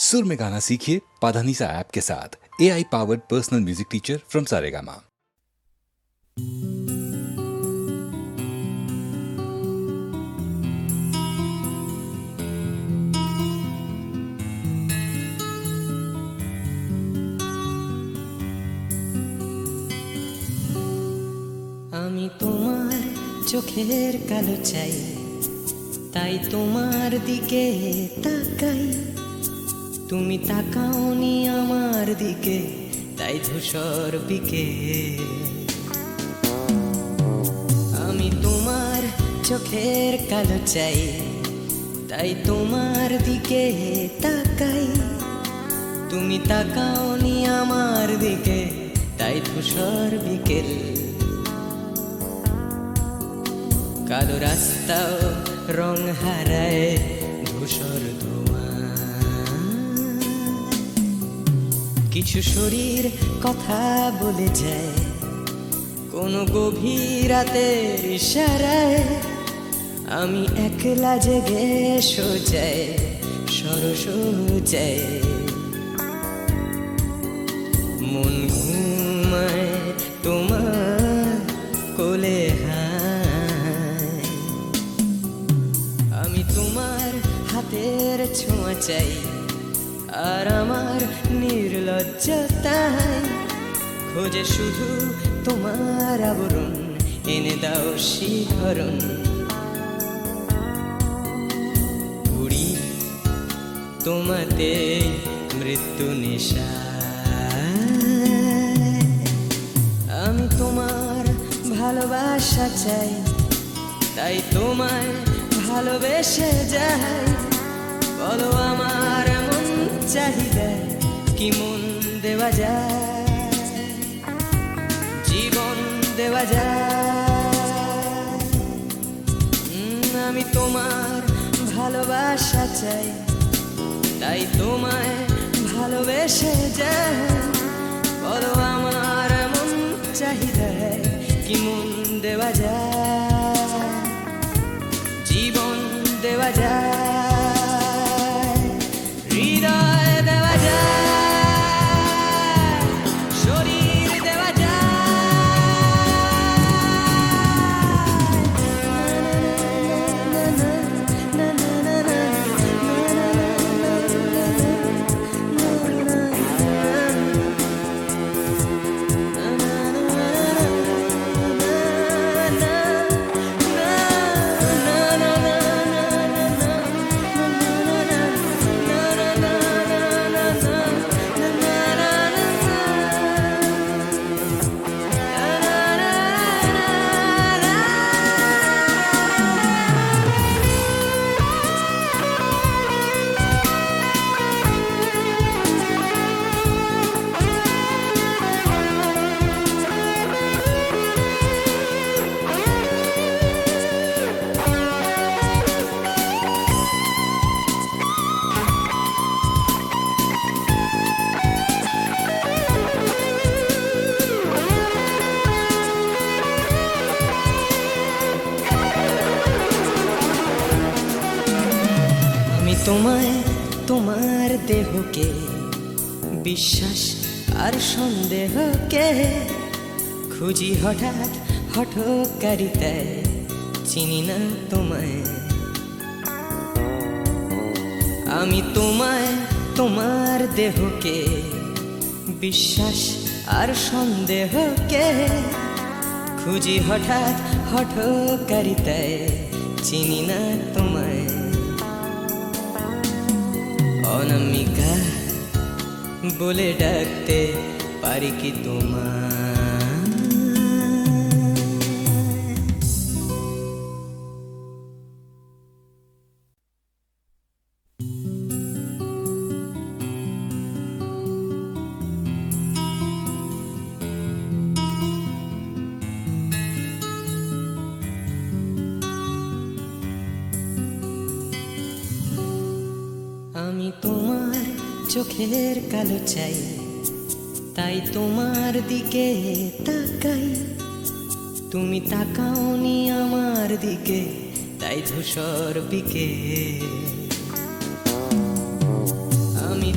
सुर में गाना सीखिए पाधानीसा ऐप के साथ। AI powered personal music teacher from Saregama. আমি তোমার চোখের কালো চাই, তাই তোমার দিকে তাকাই। তুমি তাকাওনি আমার দিকে, তাই ধূসর বিকেল। আমি তোমার চোখের কালো চাই, তাই তোমার দিকে তাকাই। তুমি তাকাওনি আমার দিকে, তাই ধূসর বিকেল। কালো রাস্তাও রং হারায় ধূসর ধোঁয়া। কিছু শরীর কথা বলে যায় কোনো গভীর রাতের ইশারায়। আমি একলা জেগে সোজায় সরস যায়, মন ঘুমায় তোমার কোলে। আমি তোমার হাতের ছোঁয়া চাই, আর আমার নির্লজ্জতায় খোঁজে শুধু তোমার আবরণ। এনে দাও শিহরণ, উড়ি তোমাতে মৃত্যু নেশা। আমি তোমার ভালোবাসা চাই, তাই তোমায় ভালোবেসে যাই। বলো আমার এমন চাহিদা কি মন দেওয়া যায়, জীবন দেওয়া যায়। আমি তোমার ভালোবাসা চাই, তাই তোমায় ভালোবেসে যাই। বলো আমার এমন চাহিদা কি মন দেওয়া যায়, জীবন দেওয়া যায়, হৃদয় দেওয়া যায়, শরীর দেওয়া তোমায়, তোমার দেহকে বিশ্বাস আর সন্দেহকে খুঁজি হঠাৎ হঠকারিতায়। চিনি না তোমায় আমি, তোমায়, তোমার দেহকে বিশ্বাস আর সন্দেহকে খুঁজি হঠাৎ হঠকারিতায়। চিনি না তোমায় অনামিকা বলে ডাকতে পারি কি তোমায়? আমি তোমার চোখের কালো চাই, তাই তোমার দিকে তাকাই। তুমি তাকাওনি আমার দিকে, তাই ধূসর বিকেল। আমি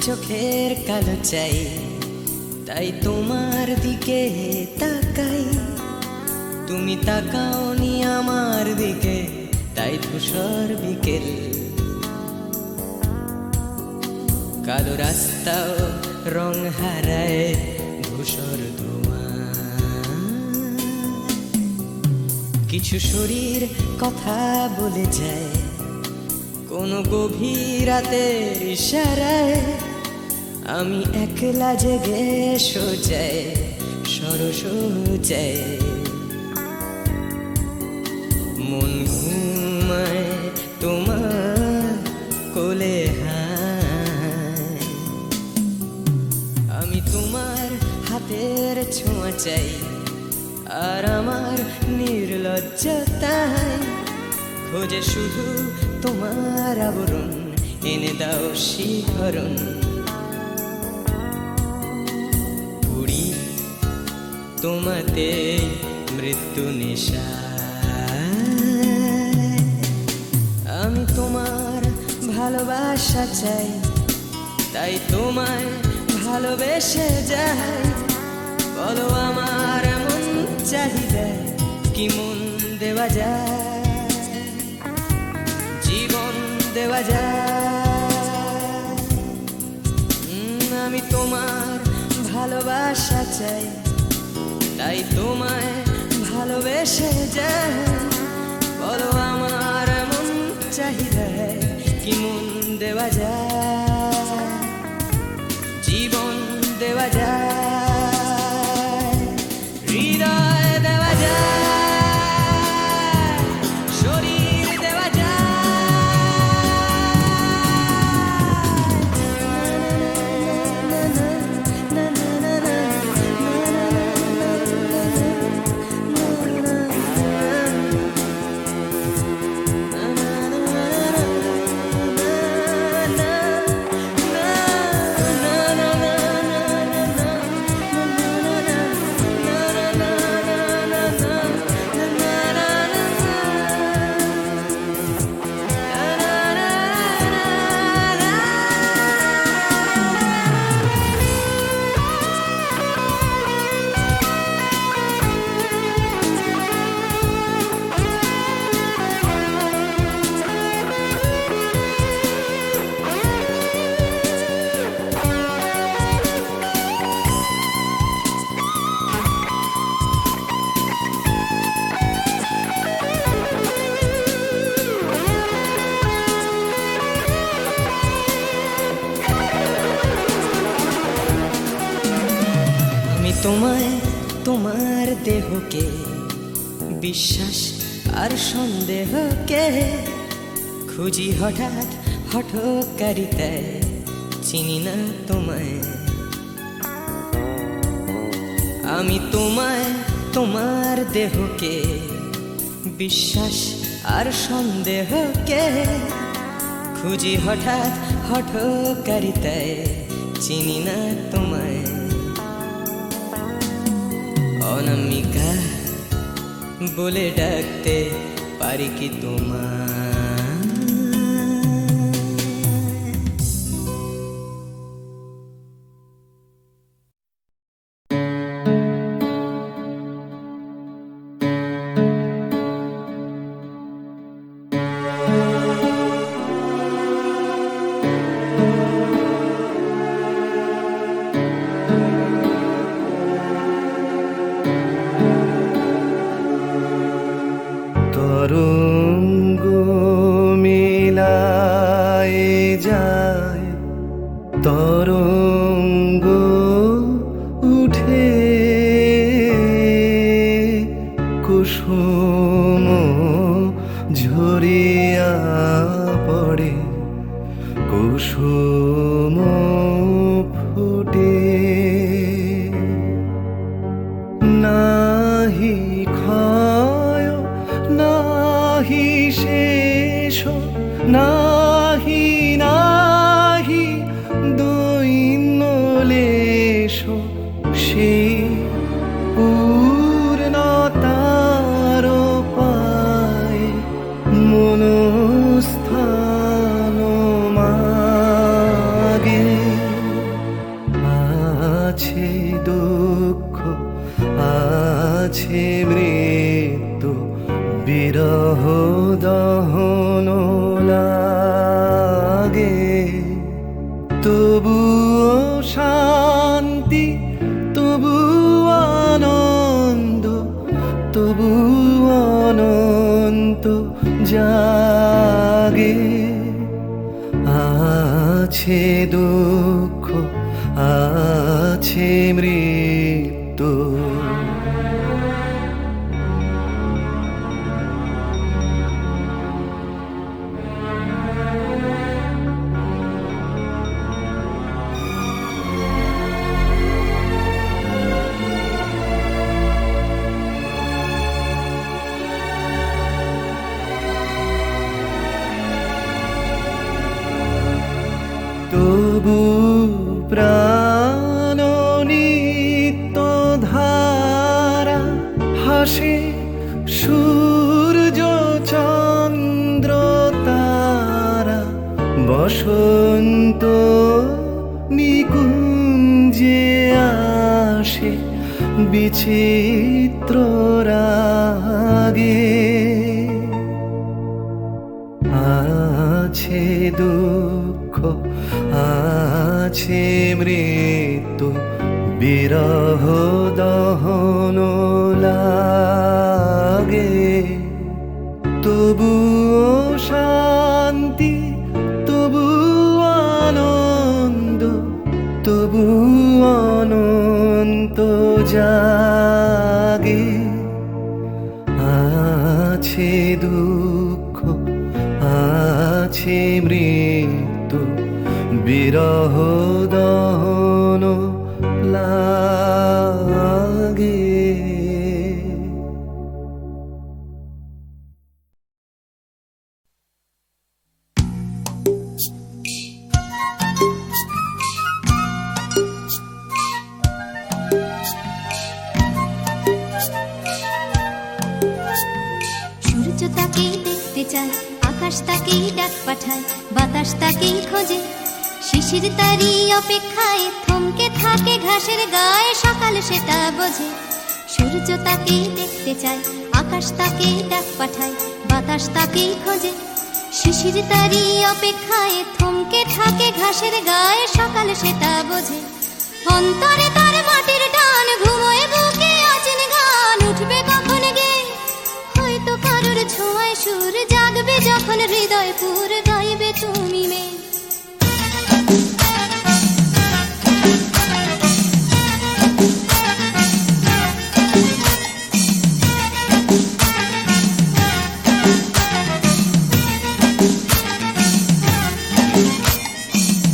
চোখের কালো চাই, তাই তোমার দিকে তাকাই। তুমি তাকাওনি আমার দিকে, তাই ধূসর বিকেল। কালো রাস্তাও রং হারায় ধূসর ধোঁয়া। কিছু শরীর কথা বলে যায় কোনো গভীর রাতের ইশারায়। আমি একলা জেগে সোজায় সরস যায়, মন ঘুমায় তোমার কোলে হায়। আমি তোমার হাতের ছোঁয়া চাই, আর আমার নির্লজ্জতায় খোঁজে শুধু তোমার আবরণ। এনে দাও শিহরণ, পুরি তোমাতে মৃত্যু নেশা। আমি তোমার ভালোবাসা চাই, তাই তোমায় ভালোবেসে যাই। বলো আমার এমন চাহিদা কি মন দেওয়া যায়, জীবন দেওয়া যায়। আমি তোমার ভালোবাসা চাই, তাই তোমায় ভালোবেসে যাই। বলো আমার এমন চাহিদা কি মন দেওয়া যায়, জীবন দেওয়া যায়, হৃদয় দেওয়া যায়, শরীর দেওয়া তোমায়, তোমার দেহকে বিশ্বাস আর সন্দেহকে খুঁজি হঠাৎ হঠকারিতায়, চিনি না তোমায়। আমি তোমায়, তোমার দেহকে বিশ্বাস আর সন্দেহকে খুঁজি হঠাৎ হঠকারিতায়, চিনি না তোমায়। অনামিকা বলে ডাকতে পারি কি তোমায়? তরঙ্গ মেলায় যায়, তরঙ্গ উঠে কুসুম ঝরিয়া পড়ে, কুসুম ফুটে। নাহি ক্ষয় নাহি শেষ, নাহি নাহি দৈন্যলেশ, সেই পূর্ণতার পায় মনস্থান মাগে। বিরহ দহন লাগে, তবুও শান্তি, তবু আনন্দ, তবু অনন্ত জাগে। আছে দুঃখ, আছে মৃত্যু, তবু প্রাণ নিত্য ধারা হাসে, সূর্য চন্দ্র তারা, বসন্ত নিকুঞ্জে আসে বিচিত্র রাগে। আছে দুঃখ, আছে মৃত্যু, বিরহ দহন লাগে, তবুও শান্তি, তবু আনন্দ, তবু অনন্ত জাগে। আছে দুঃখ, আছে মৃত্যু, বিরহ দহন লাগে। সূর্য তাকেই দেখতে চায়, আকাশ তাকেই ডাক পাঠায়, বাতাস তাকেই খোঁজে, শিশির তারই অপেক্ষায় থমকে থাকে ঘাসের গায়ে, সকাল সেটা বোঝে। সূর্য তাকেই দেখতে চায়, আকাশ তাকেই ডাক পাঠায়, বাতাস তাকেই খোঁজে, শিশির তারই অপেক্ষায় থমকে থাকে ঘাসের গায়ে, সকাল সেটা বোঝে। অন্তরে তার মাটির টান, ঘুমোয় বুকে অচিন গান, উঠবে কখন গে হয়তো কারোর ছোঁয়ায় সুর, জাগবে যখন হৃদয় পুর, গাইবে তুমি মে।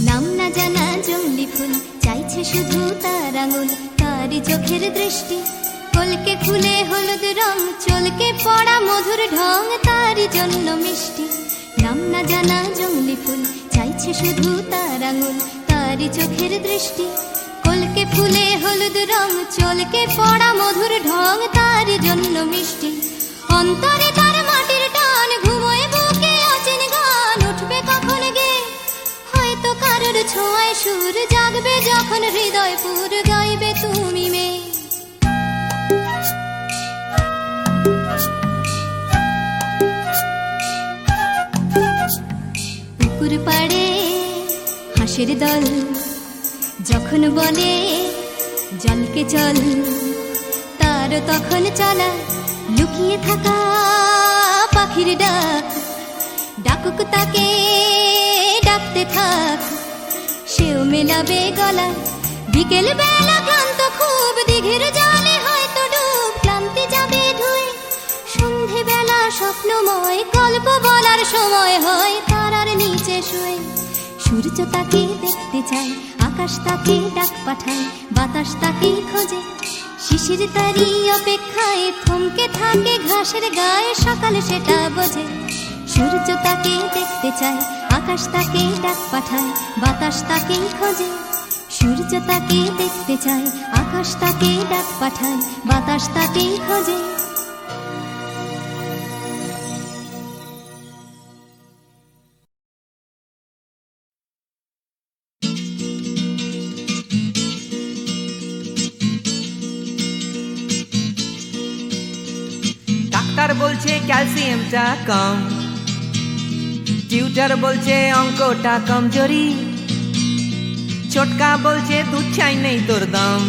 নাম না জানা জংলি ফুল চাইছে শুধু তার আঙুল, তারই চোখের দৃষ্টি, কলকে ফুলে হলুদ রং, চলকে পড়া মধুর ঢং, তারই জন্য মিষ্টি। নাম না জানা জংলি ফুল চাইছে শুধু তার আঙুল, তারই চোখের দৃষ্টি, কলকে ফুলে হলুদ রং, চলকে পড়া মধুর ঢং, তারই জন্য মিষ্টি। অন্তরে তার মাটির টান, ঘুমোয় বুকে অচিন গান, উঠবে কখন গে হয়তো কারোর ছোঁয়ায় সুর, জাগবে যখন হৃদয় পুর, গাইবে তুমি মে। পুকুর পাড়ে হাঁসের দল যখন বলে জলকে চল, তার তখন চলা লুকিয়ে থাকা পাখির ডাক, ডাকুক তাকে ডাকতে থাক, সেও মেলাবে গলা। বিকেল বেলা ক্লান্ত খুব, দিঘির জলে হয়তো ডুব, ক্লান্তি যাবে ধুয়ে, সন্ধে বেলা স্বপ্নময়, গল্প বলার সময় হয় তারার নিচে শুয়ে। সূর্য তাকে দেখতে চায়, আকাশ তাকে ডাক পাঠায়, বাতাস তাকে খোঁজে, শিশির তারই অপেক্ষায় থমকে থাকে ঘাসের গায়ে, সকাল সেটা বোঝে। সূর্য তাকে দেখতে চায়, আকাশ তাকে ডাক পাঠায়, বাতাস তাকে খোঁজে, সূর্য তাকে দেখতে চায়, আকাশ তাকে ডাক পাঠায়, বাতাস তাকে খোঁজে। ডাক্তার বলছে ক্যালসিয়ামটা কম, টিউটার বলছে অঙ্কটা কমজোরি, ছোটকা বলছে দুধ চাই নেই তোর দম,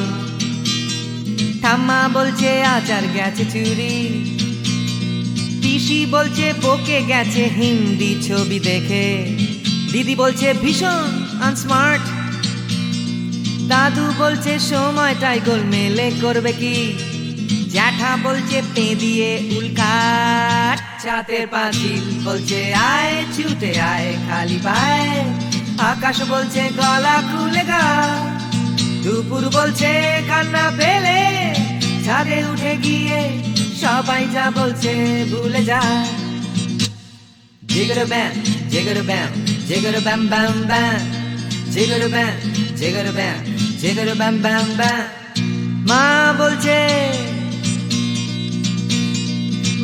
ঠাম্মা বলছে আচার গেছে চুরি, পিসি বলছে বকে গেছে হিন্দি ছবি দেখে, দিদি বলছে ভীষণ আনস্মার্ট, দাদু বলছে সময়টাই গোলমেলে করবে কি, জ্যাঠা বলছে পে দিয়ে উল্কাট, ছাতের পাঁচিল বলছে আয় ছুটে আয় খালি পায়, আকাশ বলছে গলা খুলে গা, দুপুর বলছে কান্না পেলে ছাদে উঠে গিয়ে সবাই যা বলছে ভুলে যা। জিগর ব্যাম জিগর ব্যাম জিগর ব্যাম ব্যাম ব্যাম, জিগর ব্যাম জিগর ব্যাম জিগর ব্যাম ব্যাম ব্যাম।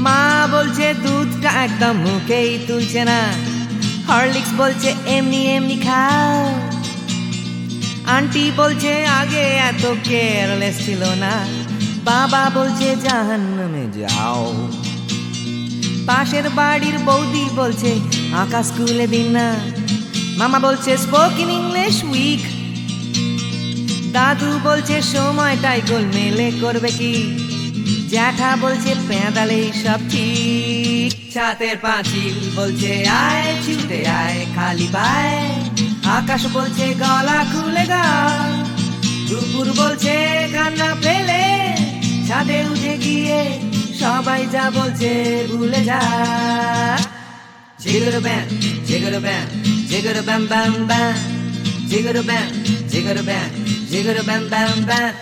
মা বলছে দুধটা একদম মুখেই তুলছে না, হরলিক্স বলছে এমনি এমনি খাও, আন্টি বলছে আগে এত কেয়ারলেস ছিল না, বাবা বলছে জাহান্নামে যাও, পাশের বাড়ির বৌদি বলছে আঁকা স্কুলে দিন না, মামা বলছে স্পোকেন ইংলিশ উইক, দাদু বলছে সময়টাই গোলমেলে করবে কি, জ্যাঠা বলছে পেঁদালেই সব ঠিক, ছাতের পাঁচিল বলছে আয় ছুটে আয় খালি পায়, আকাশ বলছে গলা খুলে গা, দুপুর বলছে কান্না পেলে ছাদে উঠে গিয়ে সবাই যা বলছে ভুলে যা। জিগর ব্যাম জিগর ব্যাম জিগর ব্যাম ব্যাম ব্যাম, জিগর ব্যাম জিগর ব্যাম জিগর ব্যাম ব্যাম ব্যাম।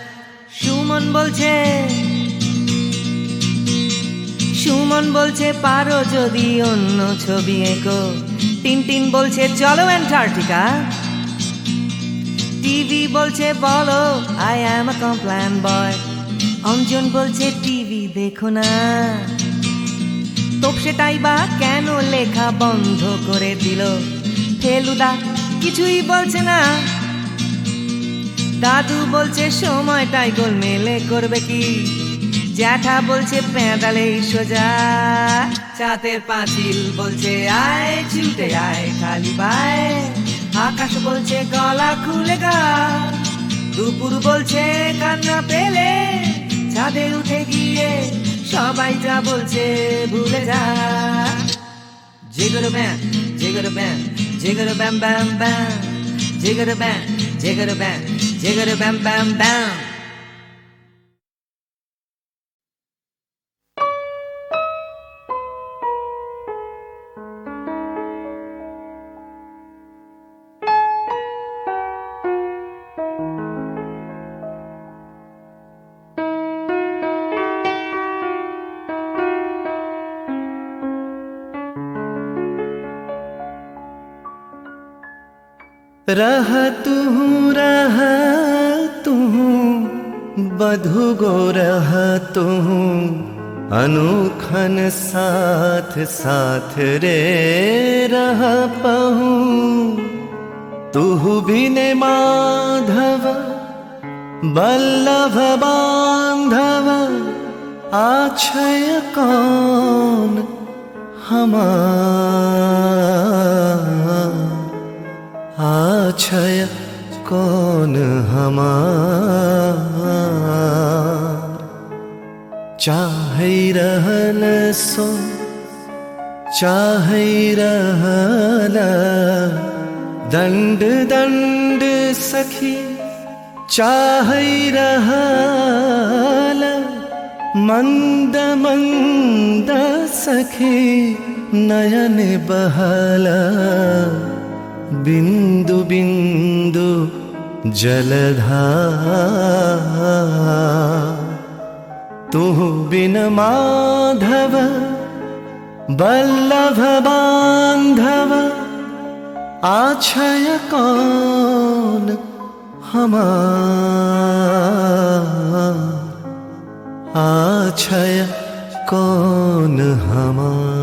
সুমন বলছে পারো যদি অন্য ছবি এঁকো, টিনটিন বলছে চলো অ্যান্টার্কটিকা, টিভি বলছে বলো আই অ্যাম আ কমপ্ল্যান বয়, অঞ্জন বলছে টিভি দেখো না, তোপসেটাই বা কেন লেখা বন্ধ করে দিল, ফেলুদা কিছুই বলছে না, দাদু বলছে সময়টাই গোলমেলে করবে কি, জ্যাঠা বলছে পেঁদালেই সোজা, ছাতের পাঁচিল বলছে আয় ছুটে আয় খালি পায়, আকাশ বলছে গলা খুলে গা, দুপুর বলছে কান্না পেলে ছাদে উঠে গিয়ে সবাই যা বলছে ভুলে যা। জিগর ব্যাম জিগর ব্যাম জিগর ব্যাম ব্যাম ব্যাম, জিগর ব্যাম জিগর ব্যাম জিগর ব্যাম ব্যাম ব্যাম। रहा तू बधु गो रहा तू, अनुखन साथ साथ रे रहा पहूँ, तू बिने माधव बल्लभ बांधव, आछय कौन हमार, आछय कौन हमार, चाहे रहल सो चाहे रहल, दंड दंड सखी चाहे रहल, मंद मंद सखी नयन बहल, बिंदु बिंदु जलधार, तू बिन माधव बल्लभ बांधव, आछय कौन हमार, आछय कौन हमार।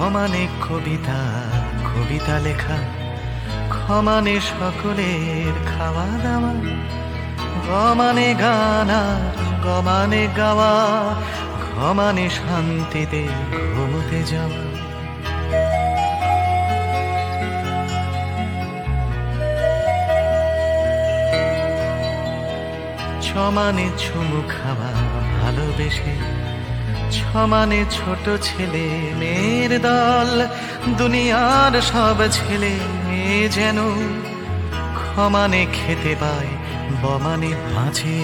ক্ষমানে কবিতা কবিতা লেখা, ক্ষমানে সকলের খাওয়া দাওয়া, গমানে গান আর গমানে গাওয়া, ঘমানে শান্তিতে ঘুমোতে যাওয়া। ছমানে চুমু খাওয়া ভালোবেসে, ছমানে ছোট ছেলে মেয়ের দল, দুনিয়ার সব ছেলে মেয়ে যেন ক্ষমানে খেতে পায় বমানে মাঝে।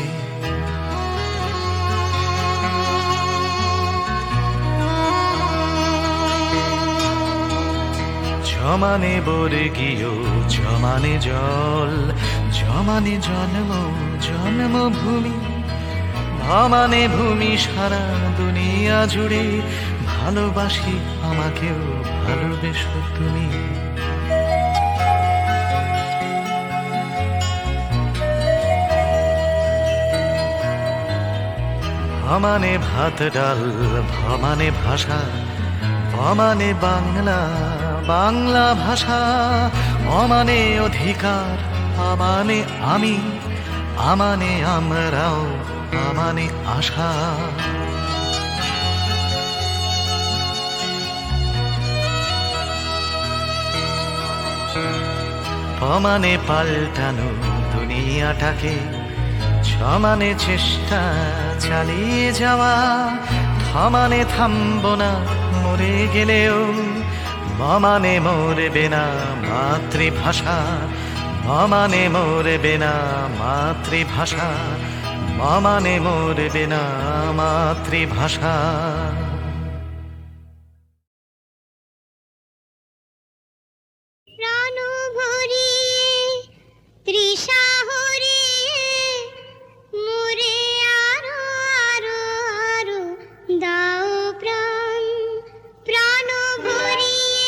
জমানে বর্গীয় জমানে জল, জমানে জন্ম জন্মভূমি, ভমানে ভূমি সারা দুনিয়া জুড়ে, ভালোবাসি আমাকেও ভালোবেসো তুমি। ভমানে ভাত ডাল ভমানে ভাষা, ভমানে বাংলা বাংলা ভাষা, অমানে অধিকার আমানে আমি, আমানে আমরাও আমানে আশা। পমানে পাল্টানো দুনিয়াটাকে, সমানে চেষ্টা চালিয়ে যাওয়া, থমানে থামবো না মরে গেলেও, মমানে মরবে না মাতৃভাষা, মমানে মরবে না মাতৃভাষা, মমানে মরবে না মাতৃভাষা। প্রাণ ভরিয়ে তৃষা হরিয়ে মোরে আরো আরো আরো দাও প্রাণ। প্রাণ ভরিয়ে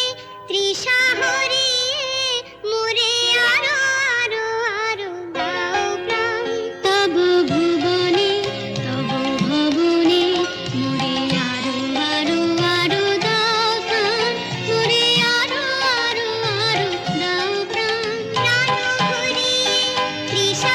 তৃষা হরিয়ে মোরে আরো আরো আরো দাও প্রাণ। তব ভুবনে তব ভবনে মোরে আরো আরো আরো দাও প্রাণ। মোরে আরো আরো আরো দাও প্রাণ। প্রাণ ভরিয়ে তৃষা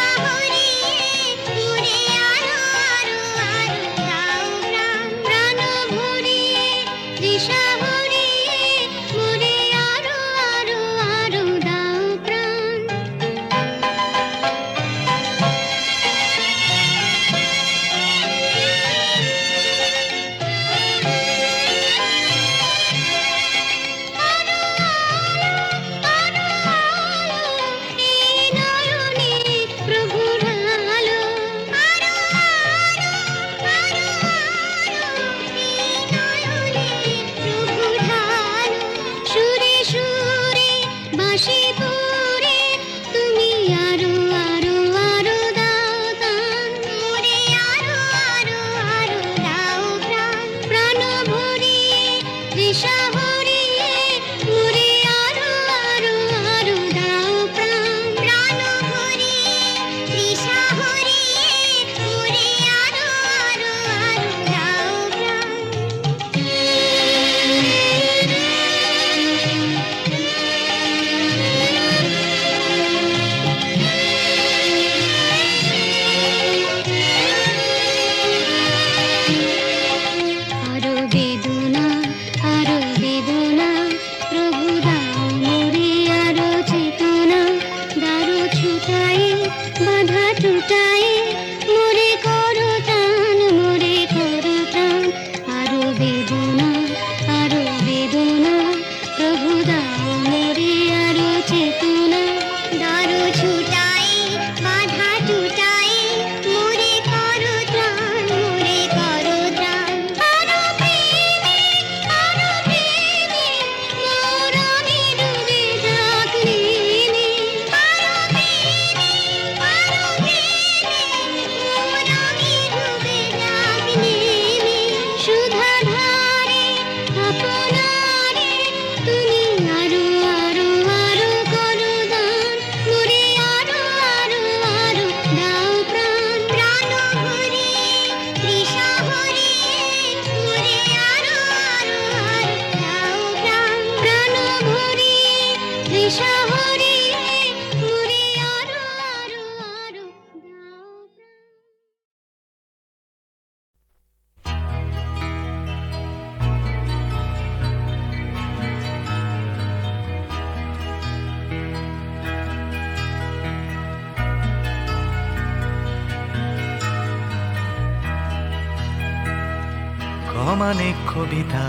মানে কবিতা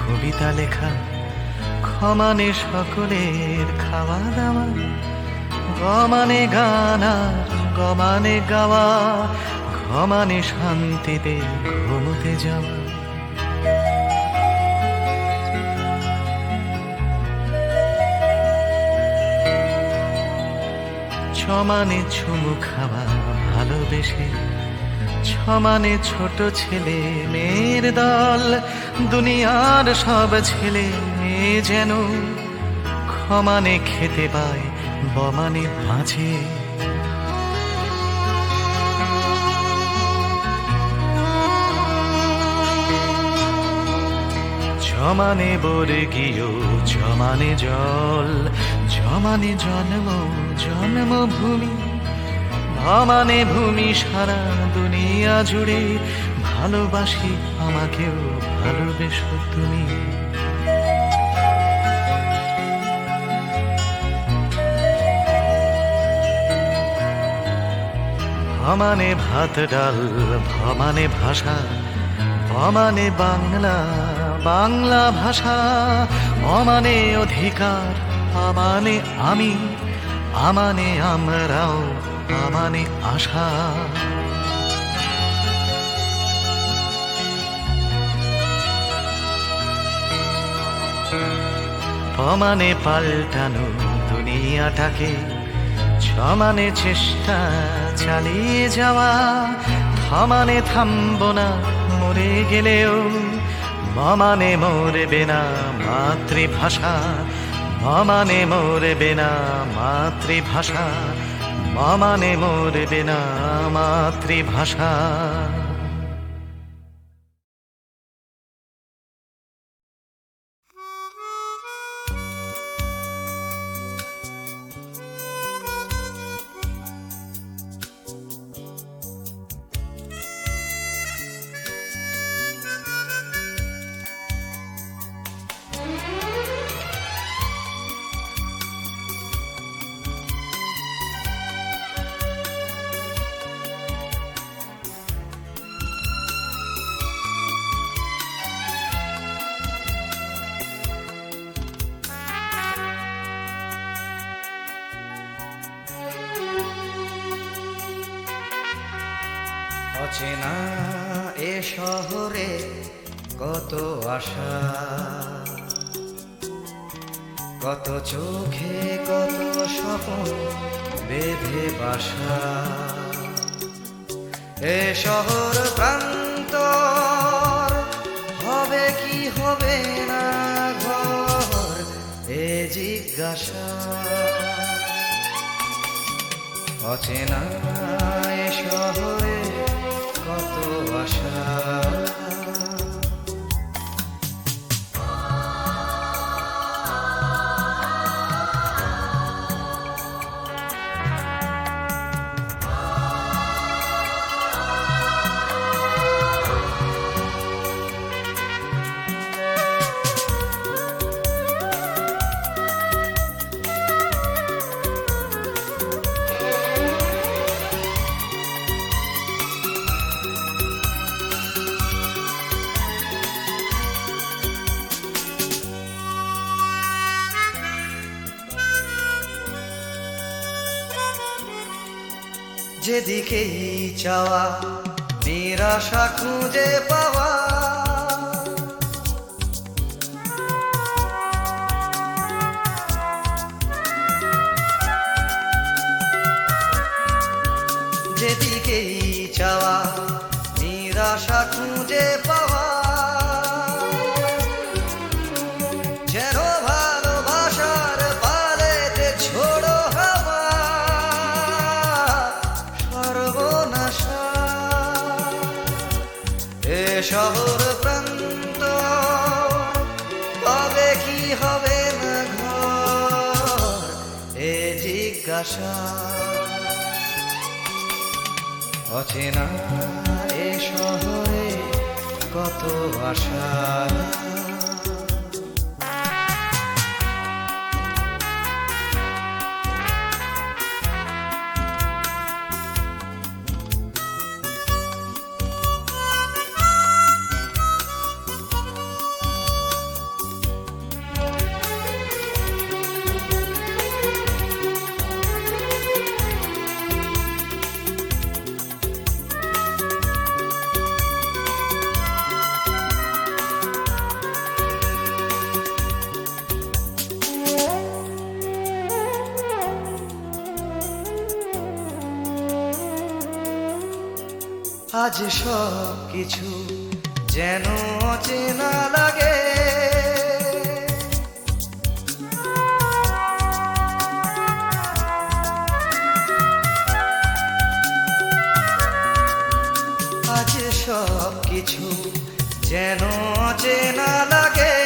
কবিতা লেখা, মানে সকলের খাওয়া দাওয়া, মানে গান আর মানে গাওয়া, মানে শান্তিতে ঘুমোতে যাওয়া। সমানে চুমু খাওয়া ভালোবেসে, সমানে ছোট ছেলে মেয়ের দল, দুনিয়ার সব ছেলে মেয়ে যেন সমানে খেতে পায় বমানে মাঝে। জমানে বর্গীয় জমানে জল, জমানে জন্ম জন্মভূমি, ভমানে ভূমি সারা দুনিয়া জুড়ে, ভালোবাসি আমাকেও ভালোবেসো তুমি। ভমানে ভাত ডাল ভমানে ভাষা, ভমানে বাংলা বাংলা ভাষা, অমানে অধিকার আমানে আমি, আমানে আমরাও আমানে আশা। পমানে পাল্টানো দুনিয়াটাকে, সমানে চেষ্টা চালিয়ে যাওয়া, থমানে থামবো না মরে গেলেও, মমানে মরবে না মাতৃভাষা, মমানে মরবে না মাতৃভাষা, মমানে মরবে না মাতৃভাষা। অচেনা এ শহরে কত আশা, কত চোখে কত স্বপ্ন বেঁধে বাসা। এ শহর প্রান্তর হবে কি হবে না ঘর, এ জিজ্ঞাসা। অচেনা এ শহরে কত আশা, যেদিকেই চাওয়া নিরাশা খুঁজে পাওয়া। যেদিকেই চাওয়া নিরাশা খুঁজে পাওয়া। যেন ভালোবাসার পালেতে ছোড়ো হাওয়া সর্বনাশা। এ শহর প্রান্ত হবে কি হবে না ঘর, এ জিজ্ঞাসা। অচেনা এ শহরে কত আশা, আজ সব কিছু যেন অচেনা লাগে। আজ সব কিছু যেন অচেনা লাগে।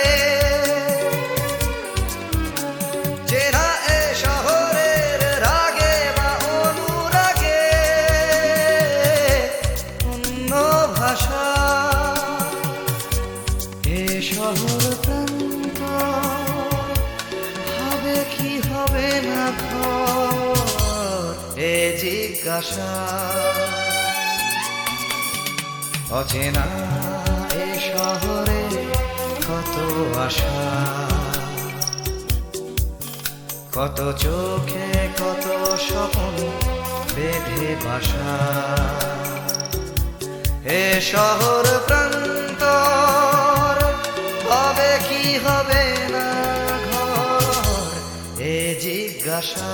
চেনা এ শহরের রাগে বা অনুরাগে অন্য ভাষা। এ শহর প্রান্ত হবে কি হবে না ঘর, এ জিজ্ঞাসা। অচেনা এ শহরে কত আশা, কত চোখে কত স্বপ্ন বেঁধে বাসা। এ শহর প্রান্তর হবে কি হবে না ঘর, এ জিজ্ঞাসা।